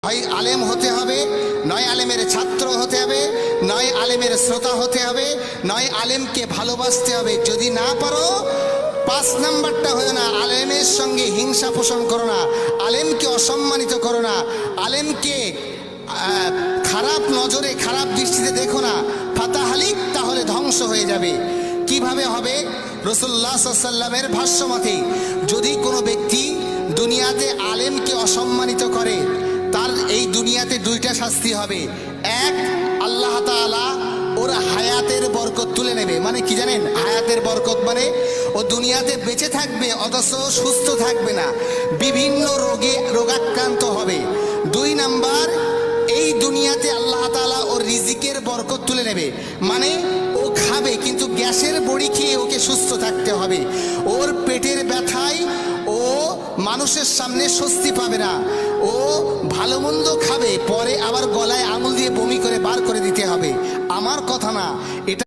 হয় আলেম হতে হবে, নয় আলেমের ছাত্র হতে হবে, নয় আলেমের শ্রোতা হতে হবে, নয় আলেমকে ভালোবাসতে হবে। যদি না পারো, 5 নাম্বারটা হয় না, আলেমের সঙ্গে হিংসা পোষণ করো না, আলেমকে অসম্মানিত করো না, আলেমকে খারাপ নজরে খারাপ দৃষ্টিতে দেখো না। ফাতাহালিক, তাহলে ধ্বংস হয়ে যাবে। কিভাবে হবে? রাসূলুল্লাহ সাল্লাল্লাহু আলাইহি ওয়াসাল্লামের ভাষ্য মতে, যদি কোনো ব্যক্তি দুনিয়াতে আলেমকে অসম্মানিত করে, তার এই দুনিয়াতে 2টা শাস্তি হবে। এক, আল্লাহ তাআলা ওর হায়াতের বরকত তুলে নেবে। মানে কি জানেন হায়াতের বরকত? মানে ও দুনিয়াতে বেঁচে থাকবে অথচ সুস্থ থাকবে না, বিভিন্ন রোগাক্রান্ত হবে। 2 নাম্বার, এই দুনিয়াতে আল্লাহ তাআলা ওর রিজিকের বরকত তুলে নেবে। মানে ও খাবে কিন্তু গ্যাসের বড়ি খেয়ে ওকে সুস্থ থাকতে হবে। ওর পেটের ব্যথায় ও মানুষের সামনে স্বস্তি পাবে না। ও ভালো মন্দ খাবে, পরে আবার গলায় আঙুল দিয়ে বমি করে বার করে দিতে হবে। আমার কথা না, এটা